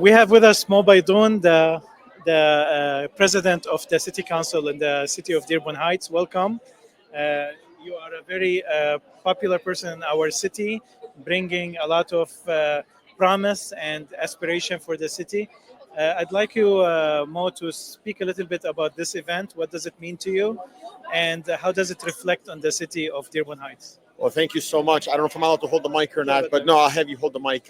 We have with us Mo Baydoun, the president of the city council in the city of Dearborn Heights. Welcome. You are a very popular person in our city, bringing a lot of promise and aspiration for the city. I'd like you, Mo, to speak a little bit about this event. What does it mean to you, and how does it reflect on the city of Dearborn Heights? Well, thank you so much. I don't know if I'm allowed to hold the mic or not, but no, I'll have you hold the mic.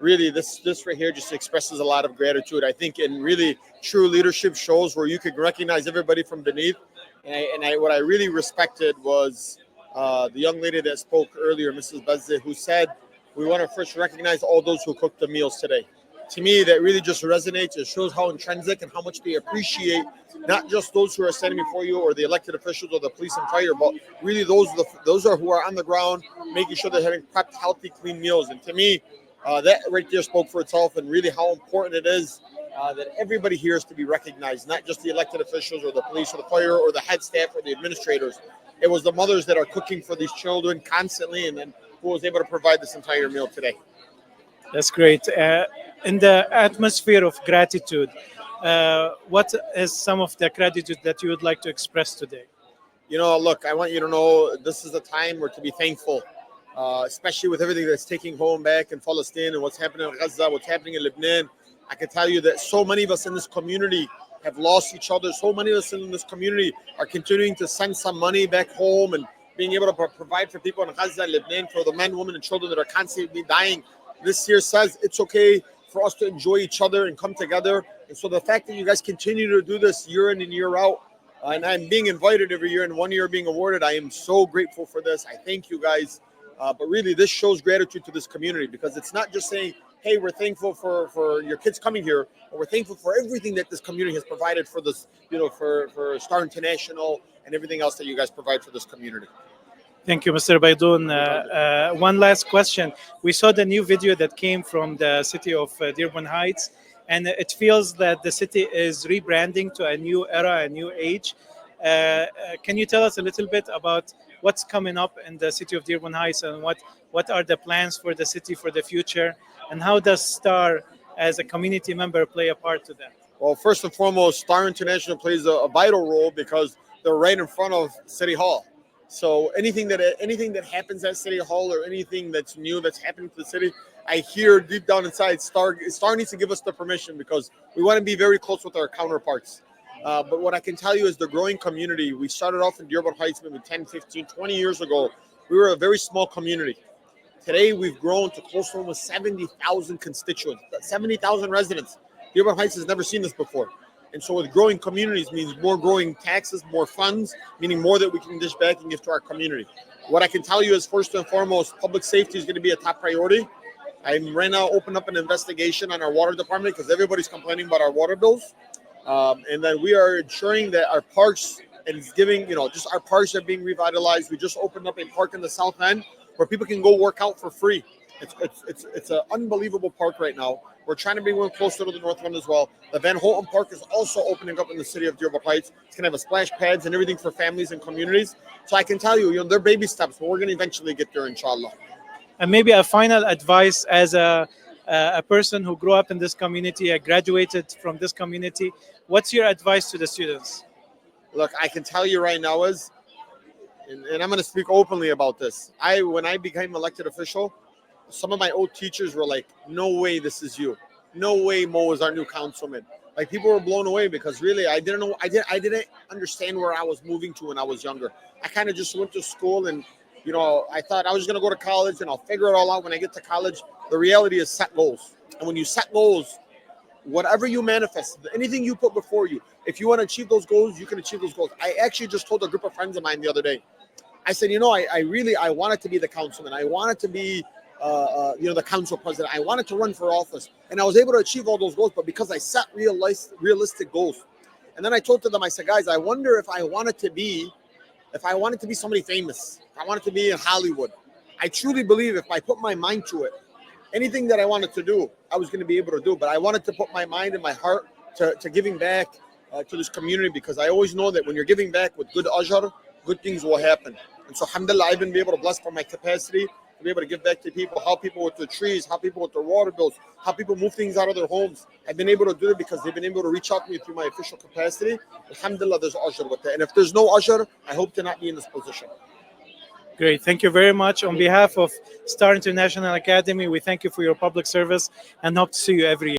Really, this right here just expresses a lot of gratitude. I think in really true leadership shows where you could recognize everybody from beneath. What I really respected was the young lady that spoke earlier, Mrs. Bazzi, who said, we want to first recognize all those who cooked the meals today. To me, that really just resonates. It shows how intrinsic and how much they appreciate not just those who are standing before you or the elected officials or the police and fire, but really those are who are on the ground, making sure they're having prepped, healthy, clean meals. And to me, that right there spoke for itself, and really how important it is that everybody here is to be recognized, not just the elected officials or the police or the fire or the head staff or the administrators. It was the mothers that are cooking for these children constantly, and then who was able to provide this entire meal today. That's great. In the atmosphere of gratitude, what is some of the gratitude that you would like to express today? You know, look, I want you to know this is a time where to be thankful, especially with everything that's taking home back in Palestine and what's happening in Gaza, what's happening in Lebanon. I can tell you that so many of us in this community have lost each other. So many of us in this community are continuing to send some money back home and being able to provide for people in Gaza and Lebanon, for the men, women, and children that are constantly dying. This year says it's okay for us to enjoy each other and come together. And so the fact that you guys continue to do this year in and year out, and I'm being invited every year and one year being awarded, I am so grateful for this. I thank you guys. But really, this shows gratitude to this community, because it's not just saying, hey, we're thankful for your kids coming here, but we're thankful for everything that this community has provided for this, for Star International and everything else that you guys provide for this community. Thank you, Mr. Baydoun. One last question. We saw the new video that came from the city of Dearborn Heights, and it feels that the city is rebranding to a new era, a new age. Can you tell us a little bit about what's coming up in the city of Dearborn Heights, and what are the plans for the city for the future, and how does STAR as a community member play a part to that? Well, first and foremost, STAR International plays a vital role because they're right in front of City Hall. So anything that happens at City Hall or anything that's new that's happening to the city, I hear deep down inside Star needs to give us the permission, because we want to be very close with our counterparts. But what I can tell you is the growing community. We started off in Dearborn Heights maybe 10, 15, 20 years ago. We were a very small community. Today, we've grown to close to almost 70,000 constituents, 70,000 residents. Dearborn Heights has never seen this before. And so with growing communities means more growing taxes, more funds, meaning more that we can dish back and give to our community. What I can tell you is, first and foremost, public safety is going to be a top priority. I'm right now opening up an investigation on our water department, because everybody's complaining about our water bills. And then we are ensuring that our parks and giving, just our parks are being revitalized. We just opened up a park in the South End where people can go work out for free. It's an unbelievable park right now. We're trying to bring one closer to the North End as well. The Van Holten Park is also opening up in the city of Dearborn Heights. It's going to have a splash pads and everything for families and communities. So I can tell you, they're baby steps, but we're going to eventually get there, inshallah. And maybe a final advice as a person who grew up in this community, graduated from this community. What's your advice to the students? Look, I can tell you right now is, and I'm going to speak openly about this. When I became elected official, some of my old teachers were like, no way this is you. No way Mo is our new councilman. Like, people were blown away, because really I didn't understand where I was moving to when I was younger. I kind of just went to school and, I thought I was going to go to college and I'll figure it all out when I get to college. The reality is set goals. And when you set goals, whatever you manifest, anything you put before you, if you want to achieve those goals, you can achieve those goals. I actually just told a group of friends of mine the other day, I said, I wanted to be the councilman. I wanted to be the council president. I wanted to run for office, and I was able to achieve all those goals, but because I set realistic goals. And then I told to them, I said, guys, I wonder if I wanted to be somebody famous, if I wanted to be in Hollywood. I truly believe if I put my mind to it, anything that I wanted to do, I was going to be able to do. But I wanted to put my mind and my heart to giving back to this community, because I always know that when you're giving back with good ajr, good things will happen. And so, alhamdulillah, I've been able to bless for my capacity. to be able to give back to people, help people with their trees, help people with their water bills, how people move things out of their homes. I've been able to do it because they've been able to reach out to me through my official capacity. Alhamdulillah, there's ajr with that. And if there's no ajr, I hope to not be in this position. Great. Thank you very much. On behalf of Star International Academy, we thank you for your public service and hope to see you every year.